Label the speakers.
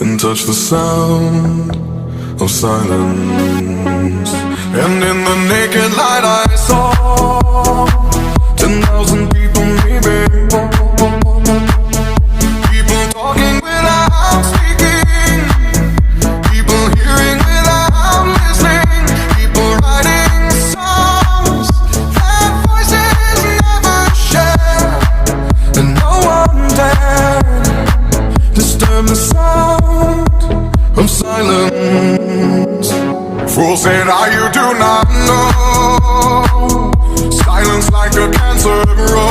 Speaker 1: and touch the sound of silence. And in the naked light I saw 10,000 people, maybe. People talking without speaking, people hearing without listening, people writing songs that voices never share, and no one dared disturb the sound of silence. Fool said, you do not know. Silence like a cancer grows.